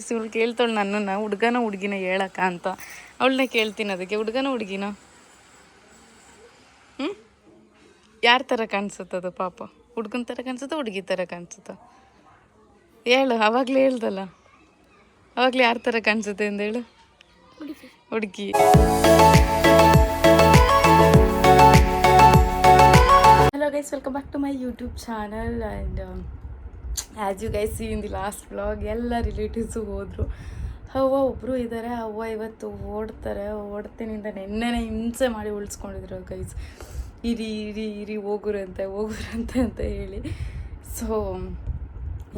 Guys ಇವಳು ಕೇಳ್ತಾಳೆ ನನ್ನನ್ನು ಹುಡುಗನ ಹುಡುಗಿನ ಹೇಳಕ್ಕ ಅಂತ. ಅವಳನ್ನೇ ಕೇಳ್ತೀನಿ ಅದಕ್ಕೆ, ಹುಡುಗನ ಹುಡುಗಿನ ಯಾರ ಥರ ಕಾಣಿಸುತ್ತದು ಪಾಪ? ಹುಡುಗನ ಥರ ಕಾಣಿಸುತ್ತ ಹುಡುಗಿ ಥರ ಕಾಣಿಸುತ್ತ? ಹೇಳು, ಅವಾಗಲೇ ಹೇಳ್ದಲ್ಲ, ಅವಾಗಲೇ ಯಾರ ಥರ ಕಾಣಿಸುತ್ತೆ ಅಂದೇಳು? ಹುಡುಗಿ. Hello guys, welcome back to my YouTube channel and as you guys see in the last vlog ಎಲ್ಲ ರಿಲೇಟಿವ್ಸು ಹೋದರು. ಅವ್ವ ಒಬ್ಬರು ಇದ್ದಾರೆ, ಅವ್ವ ಇವತ್ತು ಓಡ್ತೀನಿ ಅಂತ ನೆನ್ನೆನೇ ಹಿಂಸೆ ಮಾಡಿ ಉಳಿಸ್ಕೊಂಡಿದ್ರು ಗೈಸ್. ಇರಿ ಹೋಗುರಂತೆ ಅಂತ ಹೇಳಿ. ಸೊ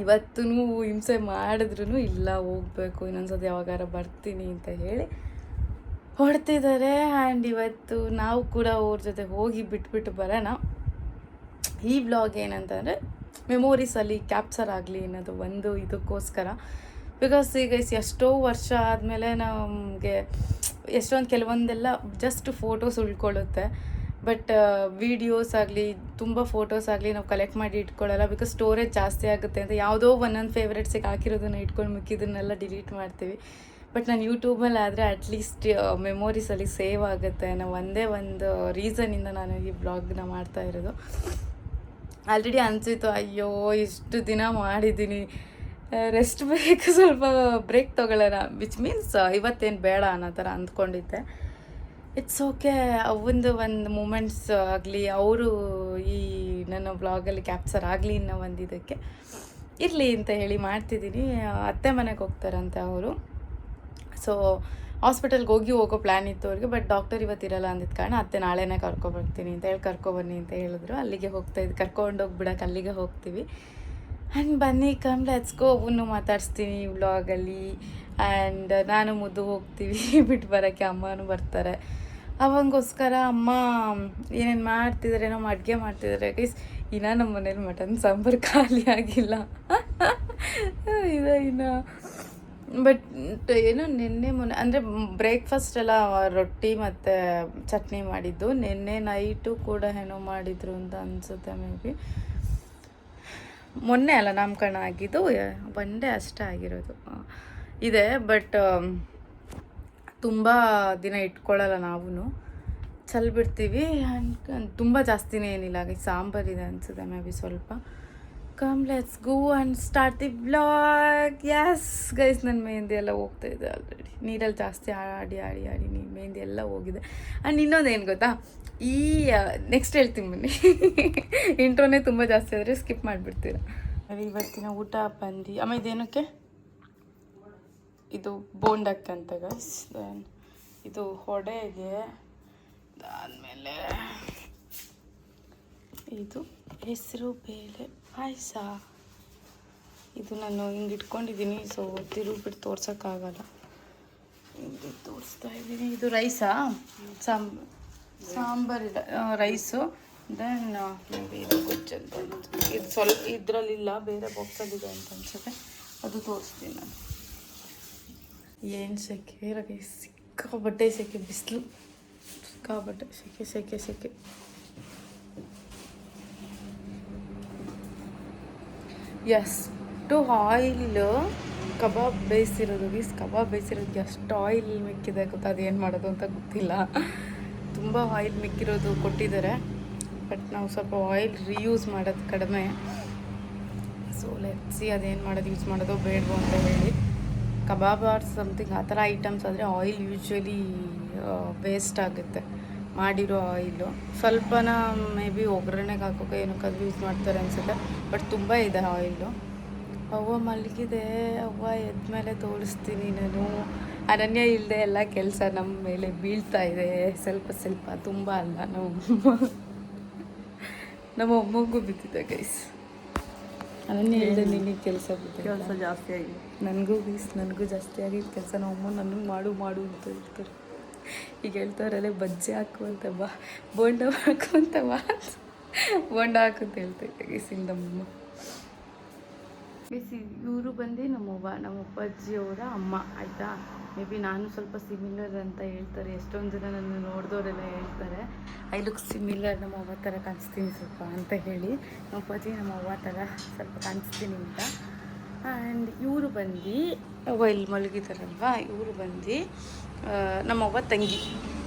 ಇವತ್ತೂ ಹಿಂಸೆ ಮಾಡಿದ್ರು ಇಲ್ಲ ಹೋಗಬೇಕು, ಇನ್ನೊಂದ್ಸತಿ ಯಾವಾಗಾರ ಬರ್ತೀನಿ ಅಂತ ಹೇಳಿ ಹೊಡ್ತಿದ್ದಾರೆ. ಆ್ಯಂಡ್ ಇವತ್ತು ನಾವು ಕೂಡ ಅವ್ರ ಜೊತೆ ಹೋಗಿ ಬಿಟ್ಬಿಟ್ಟು ಬರೋಣ. ಈ ವ್ಲಾಗ್ ಏನಂತಂದರೆ ಮೆಮೊರೀಸಲ್ಲಿ ಕ್ಯಾಪ್ಚರ್ ಆಗಲಿ ಅನ್ನೋದು ಒಂದು ಇದಕ್ಕೋಸ್ಕರ. ಬಿಕಾಸ್ ಈಗ ಎಷ್ಟೋ ವರ್ಷ ಆದಮೇಲೆ ನಮಗೆ ಕೆಲವೊಂದೆಲ್ಲ ಜಸ್ಟ್ ಫೋಟೋಸ್ ಉಳ್ಕೊಳ್ಳುತ್ತೆ. ಬಟ್ ವೀಡಿಯೋಸ್ ಆಗಲಿ ತುಂಬ ಫೋಟೋಸ್ ಆಗಲಿ ನಾವು ಕಲೆಕ್ಟ್ ಮಾಡಿ ಇಟ್ಕೊಳ್ಳಲ್ಲ. ಬಿಕಾಸ್ ಸ್ಟೋರೇಜ್ ಜಾಸ್ತಿ ಆಗುತ್ತೆ ಅಂತ ಯಾವುದೋ ಒಂದೊಂದು ಫೇವ್ರೇಟ್ಸಿಗೆ ಹಾಕಿರೋದನ್ನ ಇಟ್ಕೊಂಡು ಮಿಕ್ಕಿದ್ದನ್ನೆಲ್ಲ ಡಿಲೀಟ್ ಮಾಡ್ತೀವಿ. ಬಟ್ ನಾನು ಯೂಟ್ಯೂಬಲ್ಲಿ ಆದರೆ ಅಟ್ಲೀಸ್ಟ್ ಮೆಮೊರೀಸಲ್ಲಿ ಸೇವ್ ಆಗುತ್ತೆ ಅನ್ನೋ ಒಂದೇ ಒಂದು ರೀಸನಿಂದ ನಾನು ಈ ಬ್ಲಾಗ್ನ ಮಾಡ್ತಾ ಇರೋದು. ಆಲ್ರೆಡಿ ಅನಿಸಿತ್ತು, ಅಯ್ಯೋ ಇಷ್ಟು ದಿನ ಮಾಡಿದ್ದೀನಿ, ರೆಸ್ಟ್ ಬೇಕು, ಸ್ವಲ್ಪ ಬ್ರೇಕ್ ತೊಗೊಳ್ಳೋಣ, ವಿಚ್ ಮೀನ್ಸ್ ಇವತ್ತೇನು ಬೇಡ ಅನ್ನೋ ಥರ ಅಂದ್ಕೊಂಡಿದ್ದೆ. ಇಟ್ಸ್ ಓಕೆ, ಒಂದು ಮೂಮೆಂಟ್ಸ್ ಆಗಲಿ ಅವರು ಈ ನನ್ನ ವ್ಲಾಗಲ್ಲಿ ಕ್ಯಾಪ್ಚರ್ ಆಗಲಿ ಅನ್ನೋ ಒಂದು ಇದಕ್ಕೆ ಇರಲಿ ಅಂತ ಹೇಳಿ ಮಾಡ್ತಿದ್ದೀನಿ. ಅತ್ತೆ ಮನೆಗೆ ಹೋಗ್ತಾರಂತೆ ಅವರು. ಸೊ ಹಾಸ್ಪಿಟಲ್ಗೆ ಹೋಗೋ ಪ್ಲ್ಯಾನ್ ಇತ್ತು ಅವ್ರಿಗೆ. ಬಟ್ ಡಾಕ್ಟರ್ ಇವತ್ತಿರಲ್ಲ ಅಂದಿದ್ದ ಕಾರಣ ಅತ್ತೆ ನಾಳೆನೇ ಕರ್ಕೊಬರ್ತೀನಿ ಅಂತ ಹೇಳಿ ಕರ್ಕೊಬನ್ನಿ ಅಂತ ಹೇಳಿದ್ರು. ಅಲ್ಲಿಗೆ ಕರ್ಕೊಂಡೋಗಿ ಬಿಡೋಕೆ ಅಲ್ಲಿಗೆ ಹೋಗ್ತೀವಿ. ಆ್ಯಂಡ್ ಬನ್ನಿ ಕಮ್ ಲೆಟ್ಸ್ ಗೋ. ಅವನು ಮಾತಾಡಿಸ್ತೀನಿ ವ್ಲಾಗಲ್ಲಿ. ಆ್ಯಂಡ್ ನಾನು ಮುದ್ದು ಹೋಗ್ತೀವಿ ಬಿಟ್ಟು ಬರೋಕ್ಕೆ. ಅಮ್ಮನೂ ಬರ್ತಾರೆ. ಅವಂಗೋಸ್ಕರ ಅಮ್ಮ ಏನೇನು ಮಾಡ್ತಿದ್ದಾರೆ, ನಾವು ಅಡುಗೆ ಮಾಡ್ತಿದ್ದಾರೆ ಗೈಸ್. ಇನ್ನೂ ನಮ್ಮ ಮನೇಲಿ ಮಟನ್ ಸಾಂಬಾರು ಖಾಲಿ ಆಗಿಲ್ಲ ಇನ್ನು. ಬಟ್ ಏನೋ ಮೊನ್ನೆ ಅಂದರೆ ಬ್ರೇಕ್ಫಾಸ್ಟ್ ಎಲ್ಲ ರೊಟ್ಟಿ ಮತ್ತು ಚಟ್ನಿ ಮಾಡಿದ್ದು. ನೆನ್ನೆ ನೈಟು ಕೂಡ ಏನೋ ಮಾಡಿದರು ಅಂತ ಅನಿಸುತ್ತೆ. ಮೇ ಬಿ ಮೊನ್ನೆ ಅಲ್ಲ ನಾಮಕರಣ ಆಗಿದ್ದು, ಒನ್ ಡೇ ಅಷ್ಟೇ ಆಗಿರೋದು ಇದೆ. ಬಟ್ ತುಂಬ ದಿನ ಇಟ್ಕೊಳ್ಳಲ್ಲ ನಾವು, ಬಿಡ್ತೀವಿ. ತುಂಬ ಜಾಸ್ತಿನೇ ಏನಿಲ್ಲ. ಸಾಂಬಾರಿದೆ ಅನಿಸುತ್ತೆ ಮೇ ಬಿ ಸ್ವಲ್ಪ. Come let's go and start the blog. Yes guys, ನನ್ನ ಮೆಹಂದಿ ಎಲ್ಲ ಹೋಗ್ತಾಯಿದೆ ಆಲ್ರೆಡಿ. ನೀರಲ್ಲಿ ಜಾಸ್ತಿ ಆಡಿ ಮೆಹಂದಿ ಎಲ್ಲ ಹೋಗಿದೆ. ಆ್ಯಂಡ್ ಇನ್ನೊಂದು ಏನು ಗೊತ್ತಾ, ಈ ನೆಕ್ಸ್ಟ್ ಹೇಳ್ತೀನಿ ಬನ್ನಿ. ಇಂಟ್ರೋನೇ ತುಂಬ ಜಾಸ್ತಿ ಆದರೆ ಸ್ಕಿಪ್ ಮಾಡಿಬಿಡ್ತೀರ. ಇವತ್ತಿನ ಊಟ ಬಂದು ಆಮೇಲೆ ಇದೇನಕ್ಕೆ ಇದು ಬೋಂಡಕ್ಕಂತ ಗೈಸ್. ದೆನ್ ಇದು ಹೊಡೆಗೆ, ಅದಾದಮೇಲೆ ಇದು ಹೆಸರು ಬೇಳೆ ಪಾಯಸ. ಇದು ನಾನು ಹಿಂಗೆ ಇಟ್ಕೊಂಡಿದ್ದೀನಿ, ಸೊ ತಿರುಗಿಬಿಟ್ಟು ತೋರ್ಸೋಕ್ಕಾಗಲ್ಲ, ಹಿಂಗೆ ತೋರಿಸ್ತಾ ಇದ್ದೀನಿ. ಇದು ರೈಸಾ, ಸಾಂಬಾರಿದೆ ರೈಸು. ದೆನ್ ಇದು ಗೊಜ್ಜಂತ ಇದು ಸ್ವಲ್ಪ ಇದರಲ್ಲಿಲ್ಲ, ಬೇರೆ ಬಾಕ್ಸಲ್ಲಿದೆ ಅಂತ ಅನ್ಸುತ್ತೆ, ಅದು ತೋರಿಸ್ತೀನಿ ನಾನು. ಏನು ಸೆಕೆ ರಗೆ, ಸಿಕ್ಕಾಬಟ್ಟೆ ಸೆಕೆ, ಬಿಸಿಲು ಸಿಕ್ಕಾಬಟ್ಟೆ ಸೆಕೆ. ಎಷ್ಟು ಆಯಿಲ್ ಕಬಾಬ್ ಬೇಯಿಸಿರೋದು ಎಷ್ಟು ಆಯಿಲ್ ಮಿಕ್ಕಿದೆ ಗೊತ್ತಾ? ಅದೇನು ಮಾಡೋದು ಅಂತ ಗೊತ್ತಿಲ್ಲ. ತುಂಬ ಆಯಿಲ್ ಮಿಕ್ಕಿರೋದು ಕೊಟ್ಟಿದ್ದಾರೆ. ಬಟ್ ನಾವು ಸ್ವಲ್ಪ ಆಯಿಲ್ ರಿಯೂಸ್ ಮಾಡೋದು ಕಡಿಮೆ. ಸೊ ಲೆಟ್ಸಿ ಅದೇನು ಮಾಡೋದು, ಯೂಸ್ ಮಾಡೋದು ಬೇಡವೋ ಅಂತ ಹೇಳಿ. ಕಬಾಬ್ ಆರ್ ಸಮಥಿಂಗ್ ಆ ಥರ ಐಟಮ್ಸ್ ಆದರೆ ಆಯಿಲ್ ಯೂಶ್ವಲಿ ವೇಸ್ಟ್ ಆಗುತ್ತೆ, ಮಾಡಿರೋ ಆಯಿಲು. ಸ್ವಲ್ಪನ ಮೇ ಬಿ ಒಗ್ಗರಣೆಗೆ ಹಾಕೋಕೆ ಏನಕ್ಕಾದ್ರೂ ಯೂಸ್ ಮಾಡ್ತಾರೆ ಅನಿಸುತ್ತೆ. ಬಟ್ ತುಂಬ ಇದೆ ಆಯಿಲು. ಅವ್ವ ಮಲಗಿದೆ, ಅವ್ವ ಎದ್ಮೇಲೆ ತೋರಿಸ್ತೀನಿ ನಾನು. ಅನನ್ಯ ಇಲ್ಲದೆ ಎಲ್ಲ ಕೆಲಸ ನಮ್ಮ ಮೇಲೆ ಬೀಳ್ತಾ ಇದೆ ಸ್ವಲ್ಪ, ತುಂಬ ಅಲ್ಲ. ನಮ್ಮ ಅಮ್ಮಗೂ ಬಿದ್ದಿದೆ ಗೈಸ್. ಅನನ್ಯ ಇಲ್ಲದೆ ನಿನಗೆ ಕೆಲಸ ಜಾಸ್ತಿ ಆಗಿದೆ. ನನಗೂ ಜಾಸ್ತಿ ಆಗಿದ್ದು ಕೆಲಸ. ನಮ್ಮ ಅಮ್ಮ ನನಗೆ ಮಾಡು ಅಂತ ಹೇಳ್ತಾರೆ. ಈಗ ಹೇಳ್ತಾರಲ್ಲ ಬಜ್ಜಿ ಹಾಕುವಂತ ಬಾ, ಬೋಂಡ ಹಾಕುವಂತ ಬಾ, ಬೋಂಡ ಹಾಕುಂತ ಹೇಳ್ತೈತೆ ಗೀಸಿಂದಮ್ಮ. ಬಿಸಿ ಇವರು ಬಂದು ನಮ್ಮ ಅಪ್ಪಾಜಿಯವರ ಅಮ್ಮ ಆಯಿತಾ. ಮೇ ಬಿ ನಾನು ಸ್ವಲ್ಪ ಸಿಮಿಲರ್ ಅಂತ ಹೇಳ್ತಾರೆ. ಎಷ್ಟೊಂದು ಜನ ನನ್ನ ನೋಡಿದವರೆಲ್ಲ ಹೇಳ್ತಾರೆ, ಐ ಲುಕ್ ಸಿಮಿಲರ್, ನಮ್ಮ ಅವ್ವ ಥರ ಕಾಣಿಸ್ತೀನಿ ಸ್ವಲ್ಪ ಅಂತ ಹೇಳಿ. ನಮ್ಮ ಅಪ್ಪಾಜಿ ನಮ್ಮ ಅವ್ವ ಥರ ಸ್ವಲ್ಪ ಕಾಣಿಸ್ತೀನಿ ಅಂತ. ಆ್ಯಂಡ್ ಇವರು ಬಂದು ಇಲ್ಲಿ ಮಲಗಿದಾರಲ್ವ, ಇವರು ಬಂದು ನಮ್ಮವ್ವ ತಂಗಿ.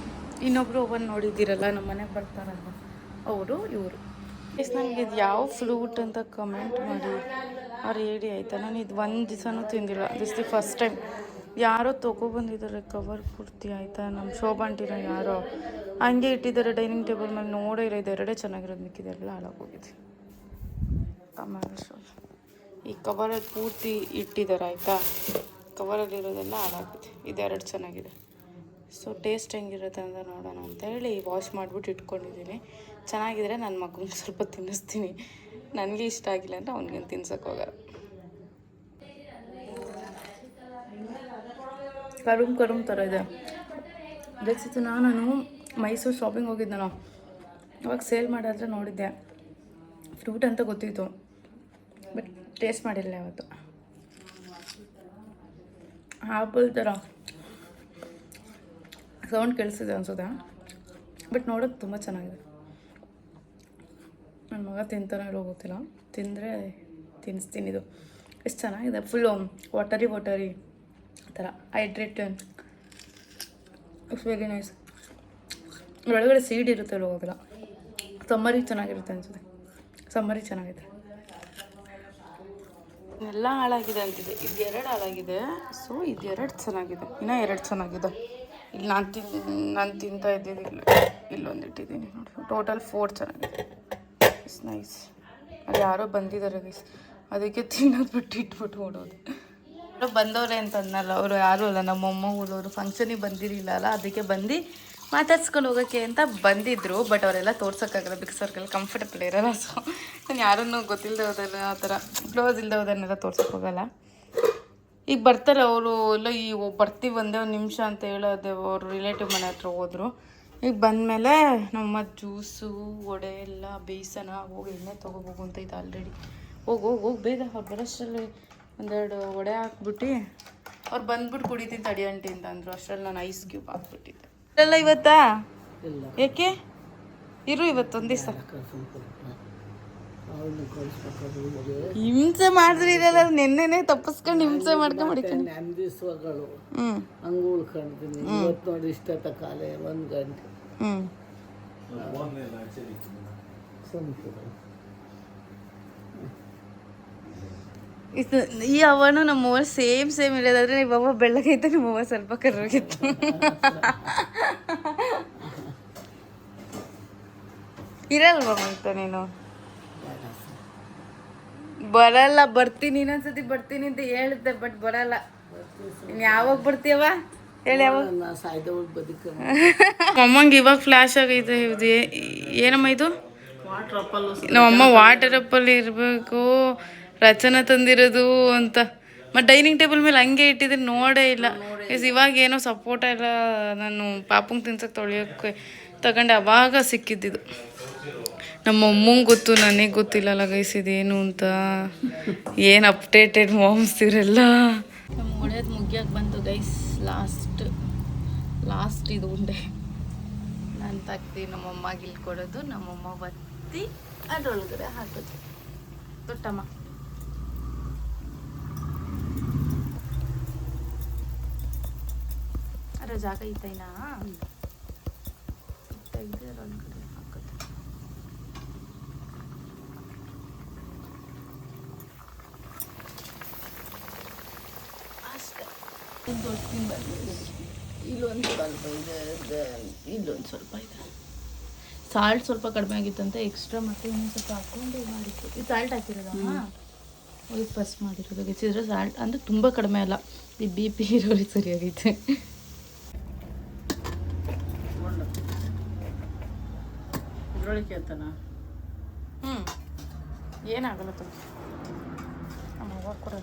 ಇನ್ನೊಬ್ಬರು ಅವ್ವನ್ನ ನೋಡಿದ್ದೀರಲ್ಲ, ನಮ್ಮ ಮನೆಗೆ ಬರ್ತಾರಲ್ವ ಅವರು, ಇವರು. ನನಗೆ ಇದು ಯಾವ ಫ್ರೂಟ್ ಅಂತ ಕಮೆಂಟ್ ಮಾಡಿ ಅವ್ರು ಹೇಳಿ ಆಯಿತಾ. ನಾನು ಇದು ಒಂದು ದಿವಸನೂ ತಿಂದಿಲ್ಲ, ದಿಸ್ ದಿ ಫಸ್ಟ್ ಟೈಮ್. ಯಾರೋ ತೊಗೊಬಂದಿದ್ದಾರೆ ಕವರ್ ಪೂರ್ತಿ ಆಯಿತಾ, ನಮ್ಮ ಶೋಭಾಂಟಿನ ಯಾರೋ ಹಂಗೆ ಇಟ್ಟಿದ್ದಾರೆ ಡೈನಿಂಗ್ ಟೇಬಲ್ ಮೇಲೆ. ನೋಡೇ ಇಲ್ಲ, ಇದೆರಡೇ ಚೆನ್ನಾಗಿರೋದು, ಮಿಕ್ಕಿದೆಲ್ಲ ಹಾಳಾಗೋಗಿದೆ. ಈ ಕವರಲ್ಲಿ ಪೂರ್ತಿ ಇಟ್ಟಿದ್ದಾರೆ ಆಯಿತಾ, ಕವರಲ್ಲಿರೋದೆಲ್ಲ ಹಾಳಾಗಿದೆ. ಇದೆರಡು ಚೆನ್ನಾಗಿದೆ. ಸೊ ಟೇಸ್ಟ್ ಹೆಂಗಿರುತ್ತೆ ಅಂತ ನೋಡೋಣ ಅಂತೇಳಿ ವಾಶ್ ಮಾಡಿಬಿಟ್ಟು ಇಟ್ಕೊಂಡಿದ್ದೀನಿ. ಚೆನ್ನಾಗಿದ್ರೆ ನನ್ನ ಮಗನಿಗೆ ಸ್ವಲ್ಪ ತಿನ್ನಿಸ್ತೀನಿ, ನನಗೆ ಇಷ್ಟ ಆಗಿಲ್ಲ ಅಂದರೆ ಅವ್ನಿಗೇನು ತಿನ್ಸೋಕ್ಕೋಗಲ್ಲ. ಕರುಮ್ ಥರ ಇದೆ. ಅದಕ್ಕೆ ನಾನು ಮೈಸೂರು ಶಾಪಿಂಗ್ ಹೋಗಿದ್ದೆ, ಅವಾಗ ಸೇಲ್ ಮಾಡಿದ್ರೆ ನೋಡಿದ್ದೆ. ಫ್ರೂಟ್ ಅಂತ ಗೊತ್ತಿತ್ತು, ಬಟ್ ಟೇಸ್ಟ್ ಮಾಡಿಲ್ಲ ಯಾವತ್ತು. ಆ್ಯಪಲ್ ಥರ ಸೌಂಡ್ ಕೇಳಿಸಿದೆ ಅನ್ಸುತ್ತೆ, ಬಟ್ ನೋಡೋಕ್ಕೆ ತುಂಬ ಚೆನ್ನಾಗಿದೆ. ನನ್ನ ಮಗ ತಿಂತಾನೋ ಇರೋ ಗೊತ್ತಿಲ್ಲ, ತಿಂದರೆ ತಿನ್ನಿಸ್ತೀನಿ. ಇದು ಎಷ್ಟು ಚೆನ್ನಾಗಿದೆ, ಫುಲ್ಲು ವಾಟರಿ ಥರ ಹೈಡ್ರೇಟೆಡ್. It's very nice. ಒಳಗಡೆ ಸೀಡ್ ಇರುತ್ತೆ, ಹೋಗೋದಿಲ್ಲ. ಸಮ್ಮರಿಗೆ ಚೆನ್ನಾಗಿರುತ್ತೆ ಅನಿಸುತ್ತೆ, ಸಮ್ಮರಿಗೆ ಚೆನ್ನಾಗಿದೆ. ಎಲ್ಲ ಹಾಳಾಗಿದೆ ಅಂತಿದೆ, ಇದು 2 ಹಾಳಾಗಿದೆ. ಸೊ ಇದು 2 ಚೆನ್ನಾಗಿದೆ, ಇನ್ನೂ 2 ಚೆನ್ನಾಗಿದೆ. ಇಲ್ಲಿ ನಾನು ತಿಂತಾ ಇದ್ದಿದ್ದು ಇಲ್ಲೊಂದು ಇಟ್ಟಿದ್ದೀನಿ ನೋಡಿ. ಟೋಟಲ್ 4 ಚೆನ್ನಾಗಿದೆ. It's nice. ಅಲ್ಲಿ ಯಾರೋ ಬಂದಿದ್ದಾರೆ ಗೈಸ್, ಅದಕ್ಕೆ ತಿನ್ನೋದು ಬಿಟ್ಟು ಇಟ್ಬಿಟ್ಟು ಓಡೋದು. ಯಾರೋ ಬಂದವ್ರೆ ಅಂತ ಅನ್ನಲ್ಲ, ಅವರು ಯಾರೂ ಅಲ್ಲ, ನಮ್ಮಮ್ಮ ಊರವರು. ಫಂಕ್ಷನಿಗೆ ಬಂದಿರಲಿಲ್ಲ ಅಲ್ಲ, ಅದಕ್ಕೆ ಬಂದು ಮಾತಾಡ್ಸ್ಕೊಂಡು ಹೋಗೋಕ್ಕೆ ಅಂತ ಬಂದಿದ್ದರು. ಬಟ್ ಅವರೆಲ್ಲ ತೋರ್ಸೋಕ್ಕಾಗಲ್ಲ, ಬಿಕಾಸ್ ಅವ್ರಿಗೆಲ್ಲ ಕಂಫರ್ಟಬಲ್ ಇರೋಲ್ಲ. ಸೊ ನಾನು ಯಾರನ್ನೂ ಗೊತ್ತಿಲ್ಲದೆ ಹೋದಲ್ಲ, ಆ ಥರ ಕ್ಲೋಸ್ ಇಲ್ಲದೆ ಹೋದನ್ನೆಲ್ಲ ತೋರ್ಸೋಕೆ ಹೋಗಲ್ಲ. ಈಗ ಬರ್ತಾರೆ ಅವರು ಎಲ್ಲ, ಈ ಬರ್ತೀವಿ ಒಂದೇ ಒಂದು ನಿಮಿಷ ಅಂತ ಹೇಳೋದೆ. ಅವರು ರಿಲೇಟಿವ್ ಮನೆ ಹತ್ರ ಹೋದರು. ಈಗ ಬಂದಮೇಲೆ ನಮ್ಮ ಜ್ಯೂಸು ವಡೆ ಎಲ್ಲ ಬೇಯಿಸೋಣ, ಹೋಗಿ ಎಣ್ಣೆ ತೊಗೋಬೇಕು ಅಂತ ಇದು ಆಲ್ರೆಡಿ. ಹೋಗಿ ಬೇಗ ಅವ್ರು ಬರೋಷ್ಟರಲ್ಲಿ 1-2 ವಡೆ ಹಾಕ್ಬಿಟ್ಟು ಅವ್ರು ಬಂದ್ಬಿಟ್ಟು ಕುಡಿತೀನಿ ತಡಿ ಆಂಟಿ ಅಂತ ಅಂದರು. ಅಷ್ಟರಲ್ಲಿ ನಾನು ಐಸ್ ಕ್ಯೂಬ್ ಹಾಕ್ಬಿಟ್ಟಿದ್ದೆ. ಇಲ್ಲ ಇವತ್ತಾ ಯಾಕೆ ಇರು, ಇವತ್ತೊಂದು ದಿವಸ ಹಿಂಸೆ ಮಾಡಿದ್ರೆ ಇರಲ್ಲ. ನೆನ್ನೆನೆ ತಪ್ಪಿಸ್ಕೊಂಡು ಹಿಂಸೆ ಮಾಡ್ಕೊಂಡು ಹಂಗೆ ಉಳ್ಕೊಂಡಿದ್ದೀನಿ. ಇವತ್ತು ನೋಡಿ ಇಷ್ಟ ಕಾಲೇ 1 ಗಂಟೆ. ಈ ಅವನು ನಮ್ಮವ್ವ ಸೇಮ್ ಇರೋದಾದ್ರೆ ನಿಮ್ಮವ್ವ ಬೆಳ್ಳಗೈತೆ, ನಿಮ್ಮವ್ವ ಸ್ವಲ್ಪ ಕರ್ರಾಗಿತ್ತು. ಇರಲ್ವ ಅಂತ ನೀನು? ಬರಲ್ಲ, ಬರ್ತೀನಿ ಇನ್ನೊಂದ್ಸತಿ ಬರ್ತೀನಿ ಅಂತ ಹೇಳಿದ್ದೆ, ಬಟ್ ಬರಲ್ಲ. ಇನ್ನು ಯಾವಾಗ ಬರ್ತೀಯವ ಹೇಳಿ? ಯಾವಾಗ? ಅಮ್ಮಂಗೆ ಇವಾಗ ಫ್ಲ್ಯಾಶ್ ಆಗೈತೆ. ಇದು ಏನಮ್ಮ ಇದು? ನಮ್ಮಮ್ಮ ವಾಟರ್ ಆಪಲ್ ಇರಬೇಕು, ರಚನ ತಂದಿರೋದು ಅಂತ. ಮತ್ತು ಡೈನಿಂಗ್ ಟೇಬಲ್ ಮೇಲೆ ಹಂಗೆ ಇಟ್ಟಿದ್ರೆ ನೋಡೇ ಇಲ್ಲ. ಇವಾಗ ಏನೋ ಸಪೋಟ ಎಲ್ಲ ನಾನು ಪಾಪಂಗೆ ತಿನ್ಸಕ್ಕೆ ತೊಳೆಯೋಕ್ಕೆ ತಗೊಂಡೆ, ಅವಾಗ ಸಿಕ್ಕಿದ್ದಿದ್ದು. ನಮ್ಮ ಅಮ್ಮಂಗೆ ಗೊತ್ತು, ನನಗೆ ಗೊತ್ತಿಲ್ಲಲ್ಲ ಗೈಸ್ ಇದೇನು ಅಂತ. ಏನು ಅಪ್ಡೇಟೆಡ್ ಮಾಮ್ಸ್ ಇವರೆಲ್ಲ. ನಮ್ಮ ಹೊಡೆಯೋದು ಮುಗಿಯೋಕೆ ಬಂತು ಗೈಸ್. ಲಾಸ್ಟ್ ಇದು ಉಂಡೆ ನಾನು ತೆಗ್ದು ನಮ್ಮಮ್ಮಗೆ ಇಲ್ಲಿ ಕೊಡೋದು, ನಮ್ಮಮ್ಮ ಬತ್ತಿ ಅದರೊಳಗಡೆ ಹಾಕೋದು. ತೊಟ್ಟಮ್ಮ ಅದ್ರ ಜಾಗ ಇತ್ತೈನಾ ತೆಗ್ದು ಅದರೊಳಗಡೆ ಹಾಕೋದು. ಅಷ್ಟೇ. ಇಲ್ಲೊಂದು ಸ್ವಲ್ಪ ಇದೆ, ಇಲ್ಲೊಂದು ಸ್ವಲ್ಪ ಇದೆ. ಸಾಲ್ಟ್ ಸ್ವಲ್ಪ ಕಡಿಮೆ ಆಗಿತ್ತಂತೆ, ಎಕ್ಸ್ಟ್ರಾ ಮತ್ತೆ ಇನ್ನೊಂದು ಸ್ವಲ್ಪ ಹಾಕ್ಕೊಂಡು ಮಾಡಿತ್ತು. ಇದು ಸಾಲ್ಟ್ ಹಾಕಿರೋದಮ್ಮ, ಇದು ಫಸ್ಟ್ ಮಾಡಿರೋದು. ಹೆಚ್ಚಿದ್ರೆ ಸಾಲ್ಟ್ ಅಂದರೆ ತುಂಬ ಕಡಿಮೆ ಅಲ್ಲ, ಈ BP ಇರೋರಿಗೆ ಸರಿಯಾಗೈತೆ. ಇದ್ರೊಳಗೆ ಅಂತನಾ? ಏನಾಗಲ್ಲ ತುಂಬ. ನಮ್ಮ ಅವ್ವ ಕೂಡ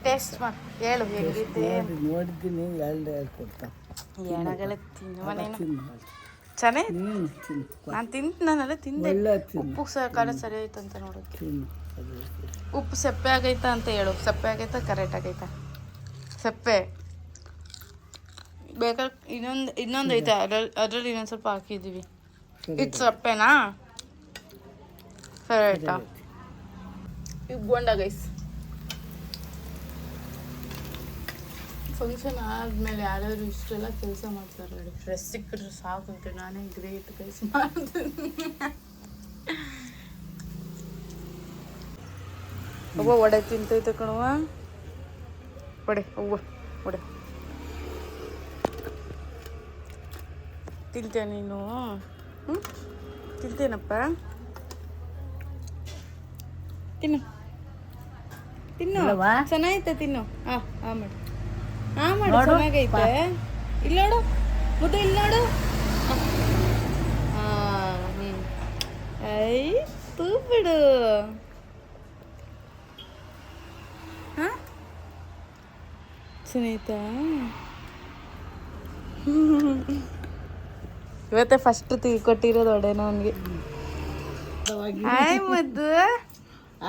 ಟೇಸ್ಟ್ ಮಾಡಿ ಹೇಳು ಹೇಗಿದೆ. ನೋಡಿದ್ದೀನಿ, 2 ಕೊಡ್ತಾ ಏನಾಗಲ್ಲ, ತಿನ್ನುವನೇನು ಚೆನ್ನಾಗಿ. ನಾನು ನಾನೆಲ್ಲ ತಿಂದೆ. ಉಪ್ಪು ಖಾರ ಸರಿ ಆಯ್ತು ಅಂತ ನೋಡೋಕ್ಕೆ. ಉಪ್ಪು ಸಪ್ಪೆ ಆಗೈತಾ ಅಂತ ಹೇಳು. ಸಪ್ಪೆ ಆಗೈತಾ ಕರೆಕ್ಟ್ ಆಗೈತಾ? ಸಪ್ಪೆ ಬೇಕಾದ್ರೆ ಇನ್ನೊಂದು ಐತೆ, ಅದ್ರಲ್ಲಿ ಇನ್ನೊಂದು ಸ್ವಲ್ಪ ಹಾಕಿದ್ದೀವಿ. ಇದು ಸಪ್ಪೆನಾ? ಸರಿ ಆಯ್ತಾ? ಈಗ ಬೋಂಡ ಗೈಸ್. ಫಂಕ್ಷನ್ ಆದಮೇಲೆ ಯಾರ್ಯಾರು ಇಷ್ಟೆಲ್ಲ ಕೆಲಸ ಮಾಡ್ತಾರೆ ನೋಡಿ. ಡ್ರೆಸ್ ಸಿಕ್ಕಿದ್ರೆ ಸಾಕು ಅಂತ ನಾನೇ ಗ್ರೇಟ್ ಗೈಸ್ ಮಾಡ್ತೀನಿ. ಅವ್ವ ಒಡೆ ತಿಂತೈತೆ ಕಣವ್ವ. ಒಡೆ ಅವ್ವ ಒಡೆ ತಿಂತೀಯ ನೀನು? ತಿಂತೇನಪ್ಪ? ತಿನ್ನು ತಿನ್ನು, ಚೆನ್ನಾಗೈತೆ ತಿನ್ನು. ಹಾಂ ಮಾಡಿ ಚೆನ್ನಾಗೈತೆ. ಇಲ್ಲಿ ನೋಡು ಮುದ್ದು, ಇಲ್ಲಿ ನೋಡು. ಐ ತೂ ಬಿಡು. ಹಾಂ ಚೆನ್ನಾಯ್ತಾ? ಇವತ್ತೇ ಫಸ್ಟ್ ಕೊಟ್ಟಿರೋದು ಒಡೆನ ಅವನಿಗೆ. ಆಯ್ ಮುದ್ದು,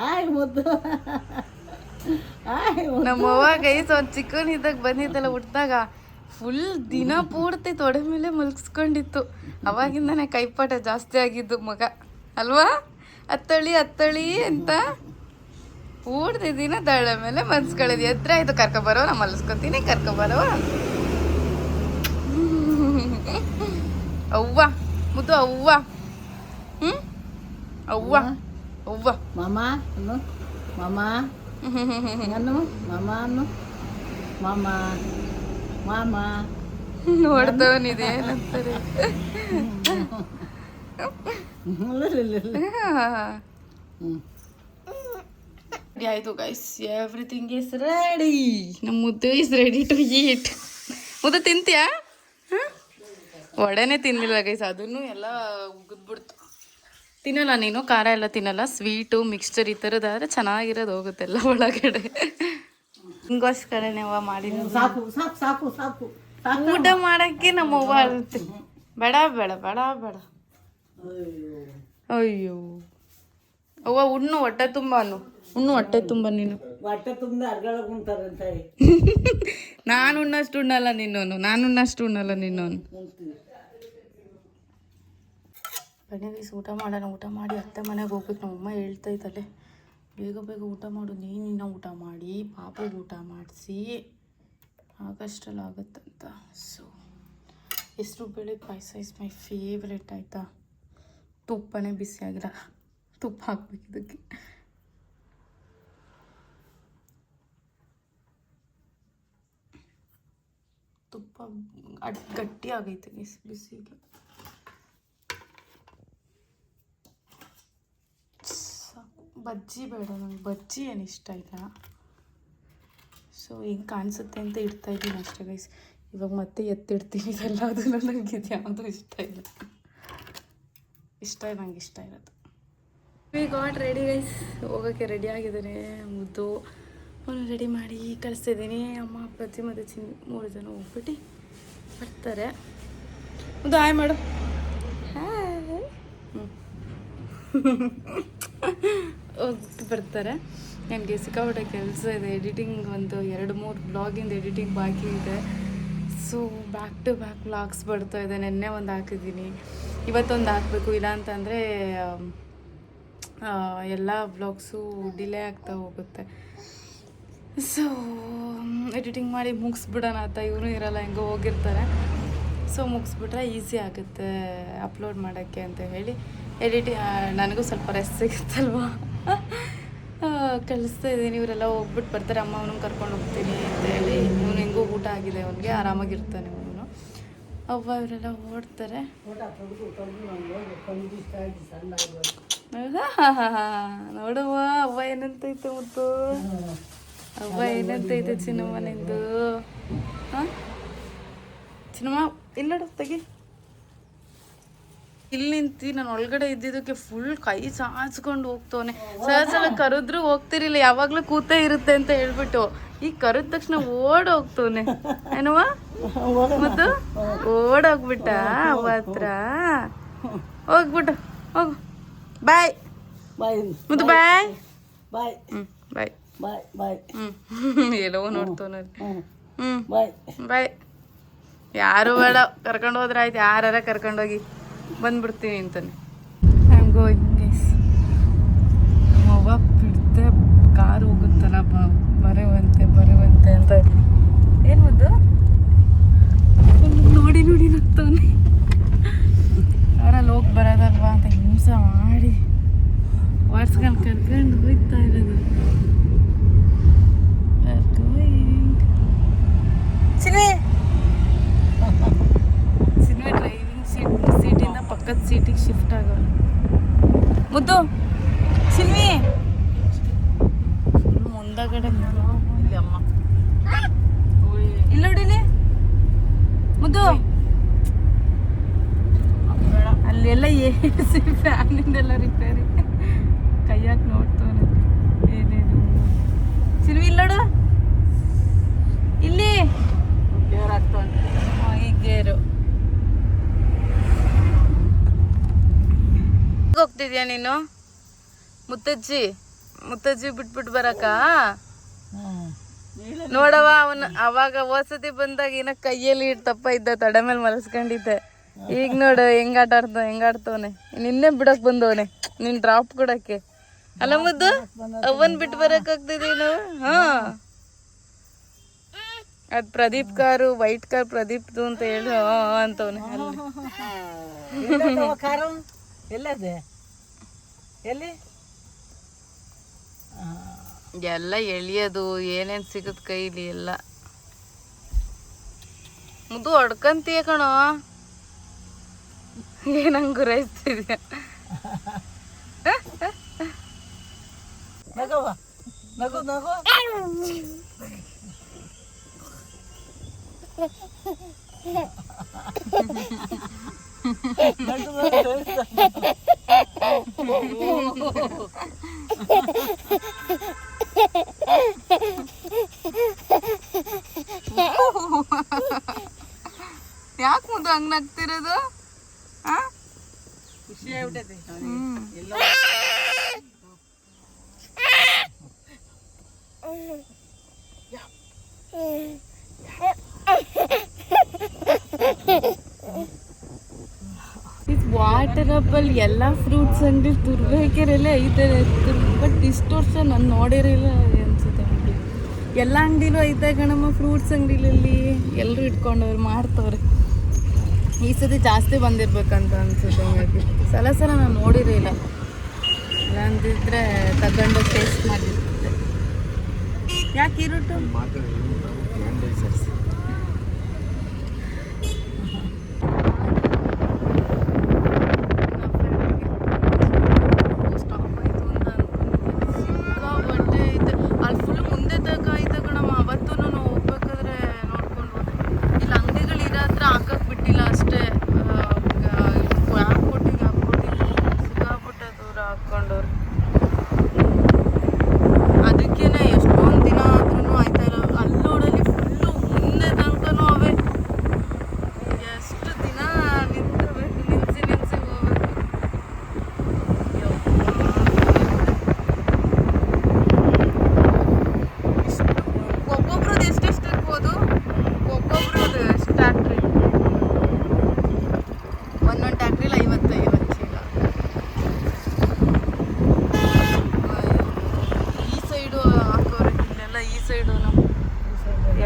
ಆಯ್ ಮುದ್ದು. ನಮ್ಮ ಅವ್ವ ಗೈಸ್ ಒಂದು ಚಿಕ್ಕವನಿದ್ದಾಗ ಬಂದಿದ್ದಲ್ಲ ಹುಟ್ಟಿದಾಗ ಫುಲ್ ದಿನ ಪೂರ್ತಿ ತೊಡೆ ಮೇಲೆ ಮಲ್ಗಿಸ್ಕೊಂಡಿತ್ತು. ಅವಾಗಿಂದನೇ ಕೈಪಾಠ ಜಾಸ್ತಿ ಆಗಿದ್ದು ಮಗ ಅಲ್ವಾ? ಹತ್ತಳಿ ಅಂತ ಪೂರ್ತಿ ದಿನ ದಳ ಮೇಲೆ ಮಲ್ಸ್ಕೊಳ್ಳೋದು. ಎದ್ರೆ ಆಯ್ತು ಕರ್ಕೊಬರೋ, ನಾ ಮಲ್ಸ್ಕೊತೀನಿ, ಕರ್ಕೊಬರೋ. ಅವ್ವ ಮುದ್ದು ಅವ್ವ. ಅವ್ವ ಅವ್ವ ಮಾಮ ಅನ್ನು, ಮಾಮ ಅನ್ನು, ಮಾಮ ಅನ್ನು, ಮಾಮ ಮಾಮ ನೋಡ್ದವನಿದೇನಂತಾರೆ. ಆಯ್ತು ಗೈಸ್, ಎವ್ರಿಥಿಂಗ್ ಇಸ್ ರೆಡಿ. ನಮ್ಮ ಮುದ್ದು ಇಸ್ ರೆಡಿ ಟು ಈಟ್. ಮುದ್ದು ತಿಂತೀಯಾ? ಒಡೆನೇ ತಿನ್ನಿಲ್ಲ ಗೈಸ್, ಅದನ್ನು ಎಲ್ಲ ಉಗಿದ್ಬಿಡ್ತು. ತಿನ್ನಲ್ಲ ನೀನು? ಖಾರ ಎಲ್ಲ ತಿನ್ನಲ್ಲ? ಸ್ವೀಟು ಮಿಕ್ಸ್ಚರ್ ಈ ಥರದ್ದಾದ್ರೆ ಚೆನ್ನಾಗಿರೋದು ಹೋಗುತ್ತೆಲ್ಲ ಒಳಗಡೆ. ಹಿಂಗೋಸ್ಕರನೇ ಅವ್ವ ಮಾಡಿದ್ದು. ಸಾಕು ಸಾಕು ಸಾಕು ಸಾಕು. ಊಟ ಮಾಡೋಕ್ಕೆ ನಮ್ಮ ಅವ್ವ ಆಗುತ್ತೆ. ಬೇಡ ಬೇಡ ಬೇಡ ಬೇಡ. ಅಯ್ಯೋ ಅವ್ವ ಉಣ್ಣು, ಹೊಟ್ಟೆ ತುಂಬ ಉಣ್ಣು, ಹೊಟ್ಟೆ ತುಂಬ ನೀನು. ಹೊಟ್ಟೆ ತುಂಬ ಅರ್ಗಳಕ್ಕೆ ಉಂಟಾರಂತ. ನಾನು ಉಣ್ಣಷ್ಟು ಉಣ್ಣಲ್ಲ ನಿನ್ನೋನು, ನಾನು ಉಣ್ಣಷ್ಟು ಉಣ್ಣಲ್ಲ ನಿನ್ನೋನು. ಬನ್ನಿ ಗೈಸ್ ಊಟ ಮಾಡೋಣ. ಊಟ ಮಾಡಿ ಅತ್ತೆ ಮನೆಗೆ ಹೋಗ್ಬೇಕು. ನಮ್ಮಮ್ಮ ಹೇಳ್ತಾ ಇದ್ದಲೆ ಬೇಗ ಬೇಗ ಊಟ ಮಾಡು, ನೀನಿನ್ನ ಊಟ ಮಾಡಿ ಪಾಪಗೆ ಊಟ ಮಾಡಿಸಿ ಆಗಷ್ಟಲ್ಲಿ ಆಗುತ್ತಂತ. ಸೊ ಹೆಸರು ಬೇಳೆ ಪಾಯಸ ಇಸ್ ಮೈ ಫೇವ್ರೆಟ್ ಆಯಿತಾ. ತುಪ್ಪನೇ ಬಿಸಿ ಆಗಿಲ್ಲ, ತುಪ್ಪ ಹಾಕ್ಬೇಕು ಇದಕ್ಕೆ. ತುಪ್ಪ ಗಟ್ಟಿ ಆಗೈತೆ ಬಿಸಿಗೆ. ಬಜ್ಜಿ ಬೇಡ ನಂಗೆ, ಬಜ್ಜಿ ಏನು ಇಷ್ಟ ಇಲ್ಲ. ಸೊ ಹಿಂಗೆ ಕಾಣಿಸುತ್ತೆ ಅಂತ ಇಡ್ತಾ ಇದ್ದೀನಿ ಅಷ್ಟೇ ಗೈಸ್. ಇವಾಗ ಮತ್ತೆ ಎತ್ತಿಡ್ತೀನಿ ಇದೆಲ್ಲ, ಅದು ನನಗೆ ಇದು ಯಾವುದೂ ಇಷ್ಟ ಇಲ್ಲ. ನಂಗೆ ಇಷ್ಟ ಇರೋದು. ವಿ ಗಾಟ್ ರೆಡಿ ಗೈಸ್, ಹೋಗೋಕ್ಕೆ ರೆಡಿ ಆಗಿದ್ದಾನೆ ಮುದ್ದು. ಅವನು ರೆಡಿ ಮಾಡಿ ಕಳಿಸ್ತಿದ್ದೀನಿ. ಅಮ್ಮ ಅಪ್ಪಾಜಿ ಮತ್ತು 3 ಜನ ಹೋಗ್ಬಿಟ್ಟು ಬರ್ತಾರೆ. ಮುದ್ದು ಹಾಯ್ ಮಾಡು. ಹಾಯ್. ಹೋಗ್ಬಿಟ್ಟು ಬರ್ತಾರೆ. ನನಗೆ ಸಿಕ್ಕಾಪಟ್ಟೆ ಕೆಲಸ ಇದೆ. ಎಡಿಟಿಂಗ್ ಒಂದು 2-3 ಬ್ಲಾಗಿಂದ ಎಡಿಟಿಂಗ್ ಬಾಕಿ ಇದೆ. So back to back vlogs ಬರ್ತಾಯಿದೆ. ನೆನ್ನೆ ಒಂದು ಹಾಕಿದ್ದೀನಿ, ಇವತ್ತೊಂದು ಹಾಕಬೇಕು. ಇಲ್ಲ ಅಂತಂದರೆ ಎಲ್ಲ ವ್ಲಾಗ್ಸು ಡಿಲೇ ಆಗ್ತಾ ಹೋಗುತ್ತೆ. ಸೊ ಎಡಿಟಿಂಗ್ ಮಾಡಿ ಮುಗಿಸ್ಬಿಡೋಣ ಅಂತ. ಇವನು ಇರಲ್ಲ, ಹೆಂಗೋ ಹೋಗಿರ್ತಾರೆ. ಸೊ ಮುಗಿಸ್ಬಿಟ್ರೆ ಈಸಿ ಆಗುತ್ತೆ ಅಪ್ಲೋಡ್ ಮಾಡೋಕ್ಕೆ ಅಂತ ಹೇಳಿ ನನಗೂ ಸ್ವಲ್ಪ ರೆಸ್ಟ್ ಸಿಗುತ್ತಲ್ವ, ಕಳಿಸ್ತಾ ಇದ್ದೀನಿ. ಇವರೆಲ್ಲ ಹೋಗ್ಬಿಟ್ಟು ಬರ್ತಾರೆ. ಅಮ್ಮ ಅವನು ಕರ್ಕೊಂಡು ಹೋಗ್ತೀನಿ ಅಂತ ಹೇಳಿ. ಇವನು ಹೆಂಗೋ ಊಟ ಆಗಿದೆ, ಅವನಿಗೆ ಆರಾಮಾಗಿರ್ತಾನೆ ಅವನು. ಅವ್ವ ಇವರೆಲ್ಲ ಓಡ್ತಾರೆ. ನೋಡವ್ವ ಅವ್ವ ಏನಂತೈತೆ ಮುತ್ತು, ಅವ್ವ ಏನಂತೈತೆ ಚಿನ್ನಮ್ಮ ನಿಂದು. ಹಾಂ ಚಿನ್ನಮ್ಮ ಇಲ್ಲ ತೆಗಿ. ಇಲ್ಲಿ ನಿಂತು ನಾನು ಒಳಗಡೆ ಇದ್ದಿದ್ದಕ್ಕೆ ಫುಲ್ ಕೈ ಚಾಚ್ಕೊಂಡು ಹೋಗ್ತವನೆ. ಸಲ ಕರೆದ್ರು ಹೋಗ್ತಿರಿಲ್ಲ, ಯಾವಾಗಲೂ ಕೂತೇ ಇರುತ್ತೆ ಅಂತ ಹೇಳ್ಬಿಟ್ಟು ಈಗ ಕರೆದ ತಕ್ಷಣ ಓಡೋಗ್ತವನೆ. ಏನವ್ವ ಮತ್ತು ಓಡೋಗ್ಬಿಟ್ಟ ಅವ್ವ ಹತ್ರ. ಹೋಗ್ಬಿಟ್ಟು ಹೋಗು. ಬಾಯ್ ಬಾಯ್ ಮುದ್ದು, ಬಾಯ್ ಬಾಯ್. ಬಾಯ್ ಬಾಯ್ ಬಾಯ್. ಎಲ್ಲವೋ ನೋಡ್ತವನ. ಬಾಯ್ ಬಾಯ್. ಯಾರು ಬೇಡ, ಕರ್ಕೊಂಡು ಹೋದ್ರೆ ಆಯ್ತು. ಯಾರ ಕರ್ಕೊಂಡೋಗಿ ಬಂದ್ಬಿಡ್ತೀನಿ ಅಂತಾನೆ. I am going guys. ಅವ್ವ ಬಿಡ್ದೆ ಬರುತ್ತೆ ಅಂತ. ಏನು ಮುದ್ದು ನೋಡಿ ನೋಡಿ ನಗ್ತವನೆ. ಅವರಲ್ಲಿ ಹೋಗಿ ಬರೋದಲ್ವಾ ಅಂತ ಹಿಂಸೆ ಮಾಡಿ ವಾಟ್ಸ್ಗಳು ಕರ್ಕೊಂಡು ಹೋಗ್ತಾ ಇರೋದು. ಸಿನಿಮಾ ಡ್ರೈವಿಂಗ್ ಸೀಟಿಂದ ಪಕ್ಕದ ಸೀಟಿಗೆ ಶಿಫ್ಟ್ ಆಗೋಣ. ಮುದ್ದು ಸಿನ್ವಿ ಮುಂದಗಡೆ ಇಲ್ಲಿ ಅಮ್ಮ ಇಲ್ಲ ನೋಡಿಲಿ ಮುದ್ದು ಅಲ್ಲೆಲ್ಲ ಎಸಿ ಫ್ಯಾನಿಂದೆಲ್ಲ ರಿಪೇರಿ ಕೈಯಾಗಿ ನೋಡ್ತಾನೆ ಏನೇನು. ಸಿನ್ವಿ ಇಲ್ಲ ನೋಡು ಇಲ್ಲಿ ಗೇರ್ ಆಗ್ತಾನೆ. ಈ ಗೇರು ಹೋಗ್ತಿದ್ಯಾ ನೀನು? ಮುತ್ತಜ್ಜಿ ಬಿಟ್ಬಿಟ್ಟು ಬರಕ ನೋಡವ. ಅವನು ಅವಾಗ ಹೋದ್ಸತಿ ಬಂದಾಗ ಏನ ಕೈಯಲ್ಲಿ ತಪ್ಪ ಇದ್ದ, ತಡೆ ಮೇಲೆ ಮಲಸ್ಕೊಂಡಿದ್ದೆ. ಈಗ ನೋಡು ಹೆಂಗ್ ಆಡ್ತವನೆ. ನಿನ್ನೆ ಬಿಡಕ್ ಬಂದವನೆ ನಿನ್ ಡ್ರಾಪ್ ಕೊಡಕ್ಕೆ. ಅಲ್ಲ ಮುದ್ದು ಅವನ್ ಬಿಟ್ಟು ಬರಕ್ ಆಗ್ತಿದೀವಿ ನಾವು. ಹಾ ಅದ್ ಪ್ರದೀಪ್ ಕಾರು, ವೈಟ್ ಕಾರ್ ಪ್ರದೀಪ್ದು ಅಂತ ಹೇಳಿ ಅಂತವನೆ. ಎಲ್ಲದೆ ಎಲ್ಲಿ ಎಲ್ಲ ಎಳಿಯೋದು ಏನೇನ್ ಸಿಗತ್ ಕೈಲಿ ಎಲ್ಲ. ಮುದ್ದು ಹೊಡ್ಕಂತೀಯ ಕಣೋ, ಏನಂಗ್ ಗುರಾಯಿಸ್ತಿದ್ಯಾ? ನಗವ ನಗು ನಗು ಯಾಕೆ ಮುದ್ದು ಹಂಗ್ ನಗ್ತಿರೋದು? ಖುಷಿ ಆಗ್ಬಿಟ್ಟೈತಿ. ವಾಟರ್ ಆಪಲ್ ಎಲ್ಲ ಫ್ರೂಟ್ಸ್ ಅಂಗಡಿ ತುರ್ಬೇಕೆರೆಲ್ಲೇ ಐತೆ, ಬಟ್ ಇಷ್ಟು ವರ್ಷ ನಾನು ನೋಡಿರಲಿಲ್ಲ ಅನ್ಸುತ್ತೆ. ಅಂಗಡಿ ಎಲ್ಲ ಅಂಗಡಿಲೂ ಐತೆ ಕಣಮ್ಮ, ಫ್ರೂಟ್ಸ್ ಅಂಗಡಿಲಲ್ಲಿ ಎಲ್ಲರೂ ಇಟ್ಕೊಂಡವ್ರು ಮಾರ್ತವ್ರೆ. ಈ ಸತಿ ಜಾಸ್ತಿ ಬಂದಿರ್ಬೇಕಂತ ಅನ್ಸುತ್ತೆ. ಹಂಗಾಗಿ ಸಲ ನಾನು ನೋಡಿರಲಿಲ್ಲ, ಇಲ್ಲ ಅಂದಿದ್ರೆ ತಗೊಂಡು ಟೇಸ್ಟ್ ಮಾಡಿರ್ತಿದ್ದೆ. ಯಾಕೆ ಇರುಟ್ಟು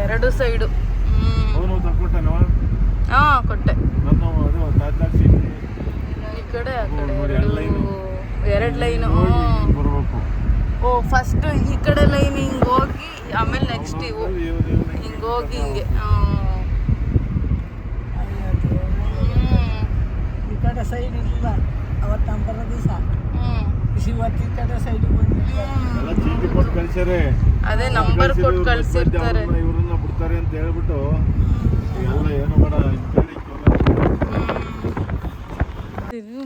ಎರಡು ಸೈಡು. ಕೊಟ್ಟೆ ಈ ಕಡೆ ಆ ಕಡೆ ಎರಡು ಲೈನು. ಓ ಫಸ್ಟ್ ಈ ಕಡೆ ಲೈನ್ ಹಿಂಗೆ ಹೋಗಿ ಆಮೇಲೆ ನೆಕ್ಸ್ಟ್ ಇವು ಹಿಂಗೆ ಹೋಗಿ ಹಿಂಗೆ. ಈ ಕಡೆ ಸೈಡ್ ಇಲ್ಲ ಅವತ್ತು ನಂಬರ್ ದಿವಸ ಇವತ್ತು ಈ ಕಡೆ ಸೈಡ್ ಅದೇ ನಂಬರ್ ಕೊಟ್ಟು ಕಳ್ಸಿರ್ತಾರೆ. ಇವ್ರನ್ನ ಬಿಡ್ತಾರೆ ಅಂತ ಹೇಳ್ಬಿಟ್ಟು ಎಲ್ಲ ಏನು ಬೇಡ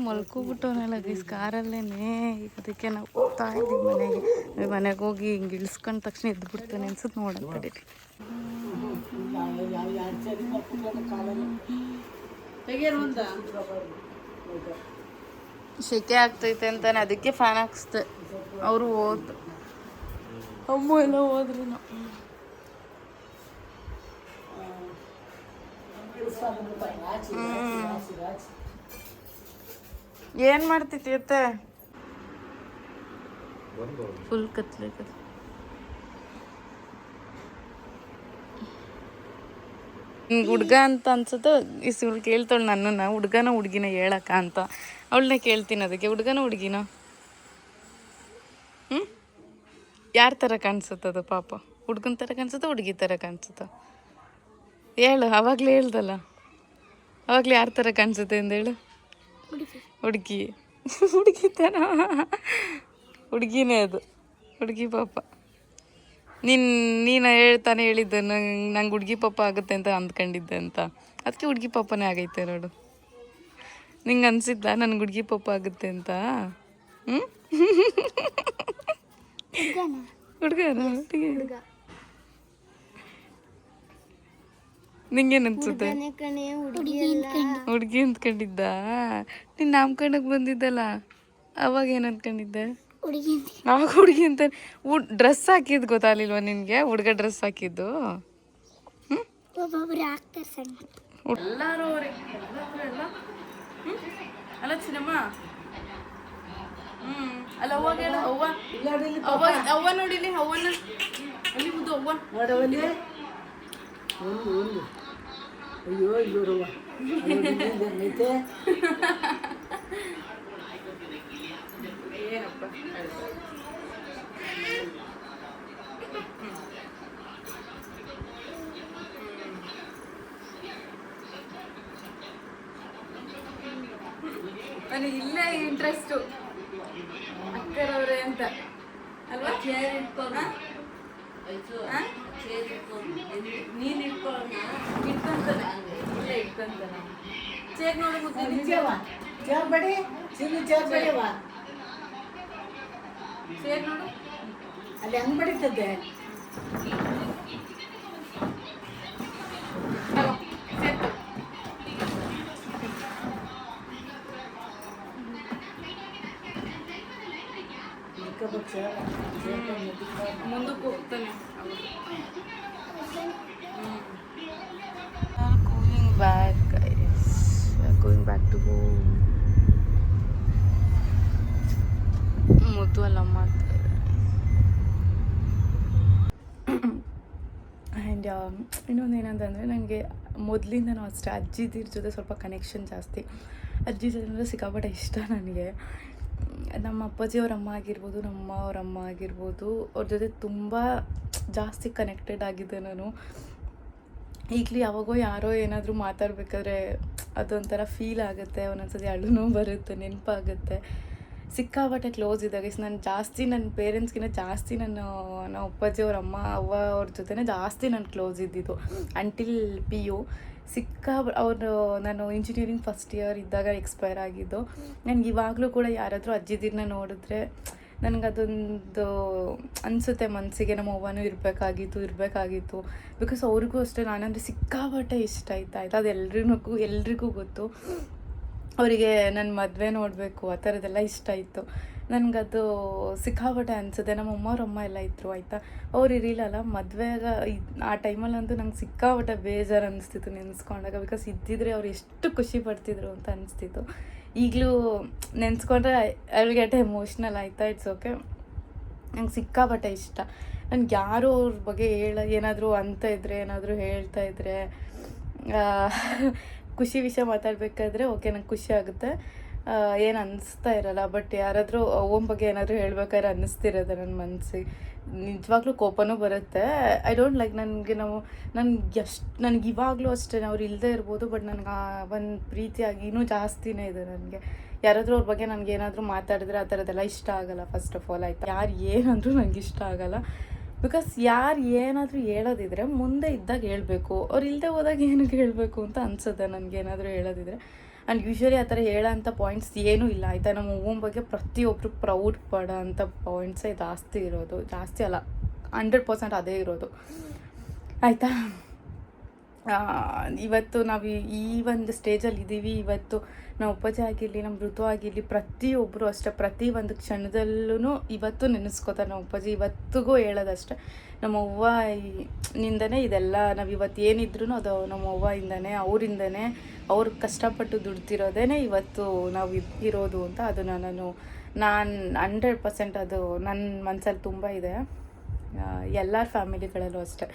ಮಲ್ಕೋಬಿಟ್ಟವನೆಲ್ಲ ಗೈಸ್ ಕಾರಲ್ಲೇನೆ. ಈಗ ಅದಕ್ಕೆ ನಾವು ಹೋಗ್ತಾ ಇದ್ದೀವಿ ಮನೆಗೆ ಹೋಗಿ ಹಿಂಗೆ ಇಳಿಸ್ಕೊಂಡ ತಕ್ಷಣ ಎದ್ದು ಬಿಡ್ತಾನೆ ಅನ್ಸುತ್ತೆ. ನೋಡಂತಡಿ ಶೆಕೆ ಆಗ್ತೈತೆ ಅಂತಾನೆ ಅದಕ್ಕೆ ಫ್ಯಾನ್ ಹಾಕ್ಸ್ದೆ. ಅವರು ಹೋದ್ರು, ಅಮ್ಮ ಎಲ್ಲ ಹೋದ್ರು. ಏನ್ ಮಾಡ್ತೈತಿ ಅತ್ತೆ? ಫುಲ್ ಕತ್ಲೆ ಹುಡ್ಗ ಅಂತ ಅನ್ಸುತ್ತೋ ಇವ್ಳು ಕೇಳ್ತಾಳೆ ನನ್ನನ್ನು, ಹುಡ್ಗನ ಹುಡ್ಗಿನ ಹೇಳಕ್ಕ ಅಂತ. ಅವಳನ್ನೇ ಕೇಳ್ತೀನಿ ಅದಕ್ಕೆ, ಹುಡ್ಗನ ಹುಡ್ಗಿನ? ಹ್ಞೂ ಯಾರ ಥರ ಕಾಣಿಸುತ್ತದು ಪಾಪ? ಹುಡ್ಗನ ಥರ ಕಾಣಿಸುತ್ತೋ ಹುಡುಗಿ ಥರ ಕಾಣಿಸುತ್ತೋ? ಹೇಳು, ಅವಾಗಲೇ ಹೇಳ್ದಲ್ಲ, ಅವಾಗಲೇ ಯಾರ ಥರ ಕಾಣಿಸುತ್ತೆ ಅಂದೇಳು? ಹುಡುಗಿ ಹುಡುಗಿ ಥರ, ಹುಡುಗಿನೇ ಅದು, ಹುಡುಗಿ ಪಾಪ. ನೀನು ಹೇಳ್ತಾನೆ ಹೇಳಿದ್ದೆ ನಂಗೆ ಹುಡುಗಿ ಪಾಪ ಆಗುತ್ತೆ ಅಂತ ಅಂದ್ಕೊಂಡಿದ್ದೆ ಅಂತ, ಅದಕ್ಕೆ ಹುಡುಗಿ ಪಾಪನೇ ಆಗೈತೆ ನೋಡು. ನಿಂಗೆ ಅನಿಸಿದ್ದ ನನಗೆ ಹುಡುಗಿ ಪಾಪ ಆಗುತ್ತೆ ಅಂತ? ಹ್ಞೂ ಹುಡುಗನ ಹುಡುಗಿ ನಿಂಗೇನು ಅನ್ಸುತ್ತೆ? ಹುಡುಗಿ ಅಂದ್ಕೊಂಡಿದ್ದ? ನೀನು ನಾಮಕರಣಕ್ಕೆ ಬಂದಿದ್ದಲ್ಲ ಅವಾಗ ಏನು ಅಂದ್ಕೊಂಡಿದ್ದೆ? ಆಗ ಹುಡುಗಿ ಅಂತ ಡ್ರೆಸ್ ಹಾಕಿದ್ದು ಗೊತ್ತಾಗಲಿಲ್ವ ನಿನಗೆ? ಹುಡುಗ ಡ್ರೆಸ್ ಹಾಕಿದ್ದು? ಎಲ್ಲರೂ ಅಲ್ಲ ಚಿನ್ನಮ್ಮ. ಅಲ್ಲ ಅವ್ವಾಗ ಹೇಳ, ಅವ್ವ ಅವ್ವ ನೋಡಿಲಿ, ಅವ್ವನ ಅಲ್ಲಿ ಮುದ್ದು ಅವ್ವ ನೋಡವಲ್ಲಿ. ಅಯ್ಯೋ ಇಲ್ಲೂರವ್ವ ಐತೆ. ಏನಪ್ಪ ನನಗೆ ಇಲ್ಲೇ ಇಂಟ್ರೆಸ್ಟು ಅಕ್ಕರವ್ರೆ ಅಂತ ಅಲ್ವಾ? ಚೇರ್ ಇಟ್ಕೊಂಡ ನೀನು ಇಟ್ಕೊಂತಾನೆ, ಇಲ್ಲೇ ಇಟ್ಕೊಂತಾನೆ. ಚೇರ್ ನೋಡಿ ಚೇರ್ ಬಡಿ, ಚಿನ್ನು ಚೇರ್ ಬಡಿಯವ್ವ. ಚೇರ್ ನೋಡು ಅಲ್ಲಿ ಹೆಂಗ್ ಬಡಿತದೆ? ಮುಂದಕ್ಕೆ ಹೋಗ್ತಾನೆ. Going back to home. ಮುದ್ದು ಅಲ್ಲ ಮಾಡ್ತಾರೆ. ಆ್ಯಂಡ್ ಇನ್ನೊಂದು ಏನಂತಂದರೆ, ನನಗೆ ಮೊದಲಿಂದನೂ ಅಷ್ಟೇ ಅಜ್ಜಿದಿರ ಜೊತೆ ಸ್ವಲ್ಪ ಕನೆಕ್ಷನ್ ಜಾಸ್ತಿ. ಅಜ್ಜಿ ಜೊತೆ ಅಂದರೆ ಸಿಕ್ಕಾಪಟ್ಟೆ ಇಷ್ಟ ನನಗೆ. ನಮ್ಮ ಅಪ್ಪಾಜಿಯವ್ರ ಅಮ್ಮ ಆಗಿರ್ಬೋದು, ನಮ್ಮ ಅವ್ರ ಅಮ್ಮ ಆಗಿರ್ಬೋದು, ಅವ್ರ ಜೊತೆ ತುಂಬ ಜಾಸ್ತಿ ಕನೆಕ್ಟೆಡ್ ಆಗಿದ್ದೆ ನಾನು. ಈಗಲೂ ಯಾವಾಗೋ ಯಾರೋ ಏನಾದರೂ ಮಾತಾಡಬೇಕಾದ್ರೆ ಅದೊಂಥರ ಫೀಲ್ ಆಗುತ್ತೆ, ಒಂದೊಂದ್ಸತಿ ಅಳುನೂ ಬರುತ್ತೆ, ನೆನಪಾಗುತ್ತೆ. ಸಿಕ್ಕಾಪಟ್ಟೆ ಕ್ಲೋಸ್ ಇದ್ದಾಗ ನಾನು ಜಾಸ್ತಿ ನನ್ನ ಪೇರೆಂಟ್ಸ್ಗಿಂತ ಜಾಸ್ತಿ ನಮ್ಮ ಅಪ್ಪಾಜಿಯವ್ರ ಅಮ್ಮ ಅವ್ವ ಅವ್ರ ಜೊತೆನೇ ಜಾಸ್ತಿ ನಾನು ಕ್ಲೋಸ್ ಇದ್ದಿದ್ದು ಅಂಟಿಲ್ PU. ಅವರು ನಾನು ಇಂಜಿನಿಯರಿಂಗ್ ಫಸ್ಟ್ ಇಯರ್ ಇದ್ದಾಗ ಎಕ್ಸ್ಪೈರ್ ಆಗಿದ್ದು. ನನಗೆ ಇವಾಗಲೂ ಕೂಡ ಯಾರಾದರೂ ಅಜ್ಜಿದಿರನ್ನ ನೋಡಿದ್ರೆ ನನಗದೊಂದು ಅನಿಸುತ್ತೆ ಮನಸ್ಸಿಗೆ, ನಮ್ಮ ಅವ್ವನೂ ಇರಬೇಕಾಗಿತ್ತು. ಬಿಕಾಸ್ ಅವ್ರಿಗೂ ಅಷ್ಟೇ ನಾನಂದರೆ ಸಿಕ್ಕಾಪಟ್ಟೆ ಇಷ್ಟ ಆಯ್ತಾ. ಅದು ಎಲ್ರಿಗೂ ಗೊತ್ತು. ಅವರಿಗೆ ನನ್ನ ಮದುವೆ ನೋಡಬೇಕು ಆ ಥರದ್ದೆಲ್ಲ ಇಷ್ಟ ಇತ್ತು. ನನಗದು ಸಿಕ್ಕಾಪಟ್ಟೆ ಅನಿಸುತ್ತೆ. ನಮ್ಮ ಅಮ್ಮ ಎಲ್ಲ ಇದ್ದರು ಆಯಿತಾ, ಅವ್ರು ಇರಲಿಲ್ಲಲ್ಲ ಮದುವೆಗ. ಆ ಟೈಮಲ್ಲಂತೂ ನಂಗೆ ಸಿಕ್ಕಾಪಟ್ಟೆ ಬೇಜಾರು ಅನ್ನಿಸ್ತಿತ್ತು ನೆನೆಸ್ಕೊಂಡಾಗ. ಬಿಕಾಸ್ ಇದ್ದಿದ್ರೆ ಅವ್ರು ಎಷ್ಟು ಖುಷಿ ಪಡ್ತಿದ್ರು ಅಂತ ಅನಿಸ್ತಿತ್ತು. ಈಗಲೂ ನೆನೆಸ್ಕೊಂಡ್ರೆ ಐ ವಿಲ್ ಗೆಟ್ ಎಮೋಷ್ನಲ್ ಆಯಿತಾ. It's okay. ನಂಗೆ ಸಿಕ್ಕಾಪಟ್ಟೆ ಇಷ್ಟ. ನನಗೆ ಯಾರು ಅವ್ರ ಬಗ್ಗೆ ಏನಾದರೂ ಅಂತ ಇದ್ದರೆ, ಏನಾದರೂ ಹೇಳ್ತಾ ಇದ್ದರೆ, ಖುಷಿ ವಿಷಯ ಮಾತಾಡಬೇಕಾದ್ರೆ ಓಕೆ ನಂಗೆ ಖುಷಿ ಆಗುತ್ತೆ, ಏನು ಅನ್ನಿಸ್ತಾ ಇರಲ್ಲ. ಬಟ್ ಯಾರಾದರೂ ಅವ್ವನ ಬಗ್ಗೆ ಏನಾದರೂ ಹೇಳ್ಬೇಕಾದ್ರೆ ಅನ್ನಿಸ್ತಿರೋದೆ ನನ್ನ ಮನಸ್ಸಿಗೆ. ನಿಜವಾಗ್ಲೂ ಕೋಪನೂ ಬರುತ್ತೆ. ಐ ಡೋಂಟ್ ಲೈಕ್ ನನಗೆ ಇವಾಗಲೂ ಅಷ್ಟೇ ಅವ್ರು ಇಲ್ಲದೆ ಇರ್ಬೋದು, ಬಟ್ ನನಗೆ ಒಂದು ಪ್ರೀತಿಯಾಗಿ ಇನ್ನೂ ಜಾಸ್ತಿನೇ ಇದೆ ನನಗೆ. ಯಾರಾದರೂ ಅವ್ರ ಬಗ್ಗೆ ನನಗೆ ಏನಾದರೂ ಮಾತಾಡಿದ್ರೆ ಆ ಥರದ್ದೆಲ್ಲ ಇಷ್ಟ ಆಗೋಲ್ಲ ಫಸ್ಟ್ ಆಫ್ ಆಲ್ ಆಯಿತಾ. ಯಾರು ಏನಂದ್ರೂ ನನಗೆ ಇಷ್ಟ ಆಗೋಲ್ಲ. ಬಿಕಾಸ್ ಯಾರು ಏನಾದರೂ ಹೇಳೋದಿದ್ರೆ ಮುಂದೆ ಇದ್ದಾಗ ಹೇಳಬೇಕು, ಅವ್ರು ಇಲ್ಲದೆ ಹೋದಾಗ ಏನಕ್ಕೆ ಹೇಳಬೇಕು ಅಂತ ಅನಿಸುತ್ತೆ ನನಗೇನಾದರೂ ಹೇಳೋದಿದ್ರೆ. ಆ್ಯಂಡ್ ಯೂಶ್ವಲಿ ಆ ಥರ ಹೇಳೋಂಥ ಪಾಯಿಂಟ್ಸ್ ಏನೂ ಇಲ್ಲ ಆಯಿತಾ. ನಮ್ಮ ಅವ್ವನ ಬಗ್ಗೆ ಪ್ರತಿಯೊಬ್ಬರು ಪ್ರೌಡ್ ಪಡೋ ಅಂಥ ಪಾಯಿಂಟ್ಸೇ ಜಾಸ್ತಿ ಇರೋದು. ಜಾಸ್ತಿ ಅಲ್ಲ, 100% ಅದೇ ಇರೋದು ಆಯಿತಾ. ಇವತ್ತು ನಾವು ಈ ಒಂದು ಸ್ಟೇಜಲ್ಲಿ ಇದ್ದೀವಿ. ಇವತ್ತು ನಮ್ಮ ಅಪ್ಪಾಜಿ ಆಗಿರಲಿ, ನಮ್ಮ ಋತು ಆಗಿರಲಿ, ಪ್ರತಿಯೊಬ್ಬರು ಅಷ್ಟೇ ಪ್ರತಿ ಒಂದು ಕ್ಷಣದಲ್ಲೂ ಇವತ್ತು ನೆನೆಸ್ಕೋತಾರೆ ನಮ್ಮ ಅಪ್ಪಾಜಿ. ಇವತ್ತಿಗೂ ಹೇಳೋದಷ್ಟೇ, ನಮ್ಮ ಅವ್ವ ನಿಂದನೇ ಇದೆಲ್ಲ, ನಾವು ಇವತ್ತು ಏನಿದ್ರೂ ಅದು ನಮ್ಮ ಅವ್ವಯಿಂದನೇ, ಅವರಿಂದನೇ, ಅವ್ರು ಕಷ್ಟಪಟ್ಟು ದುಡ್ತಿರೋದೇ ಇವತ್ತು ನಾವು ಇರೋದು ಅಂತ. ಅದನ್ನು ನಾನು 100% ಅದು ನನ್ನ ಮನಸ್ಸಲ್ಲಿ ತುಂಬ ಇದೆ. ಎಲ್ಲರ ಫ್ಯಾಮಿಲಿಗಳಲ್ಲೂ ಅಷ್ಟೇ.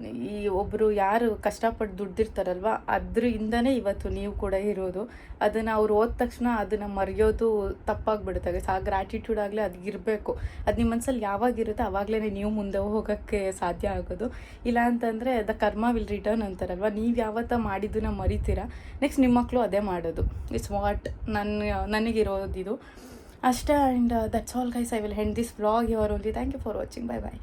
ಈ ಒಬ್ಬರು ಯಾರು ಕಷ್ಟಪಟ್ಟು ದುಡ್ದಿರ್ತಾರಲ್ವ ಅದರಿಂದನೇ ಇವತ್ತು ನೀವು ಕೂಡ ಇರೋದು. ಅದನ್ನು ಅವ್ರು ಹೋದ ತಕ್ಷಣ ಅದನ್ನು ಮರೆಯೋದು ತಪ್ಪಾಗ್ಬಿಡುತ್ತೆ. ಆ ಗ್ರ್ಯಾಟಿಟ್ಯೂಡ್ ಆಗಲಿ ಅದಿರಬೇಕು. ಅದು ನಿಮ್ಮ ಮನಸ್ಸಲ್ಲಿ ಯಾವಾಗಿರುತ್ತೆ ಆವಾಗಲೇ ನೀವು ಮುಂದೆ ಹೋಗೋಕ್ಕೆ ಸಾಧ್ಯ ಆಗೋದು. ಇಲ್ಲ ಅಂತಂದರೆ ದ ಕರ್ಮ ವಿಲ್ ರಿಟರ್ನ್ ಅಂತಾರಲ್ವ, ನೀವು ಯಾವತ್ತ ಮಾಡಿದ್ದನ್ನ ಮರಿತೀರಾ, ನೆಕ್ಸ್ಟ್ ನಿಮ್ಮ ಮಕ್ಕಳು ಅದೇ ಮಾಡೋದು. ಇಟ್ಸ್ ವಾಟ್ ನನಗಿರೋದಿದು ಅಷ್ಟೇ. And that's all guys, I will end this vlog here only. Thank you for watching. Bye bye.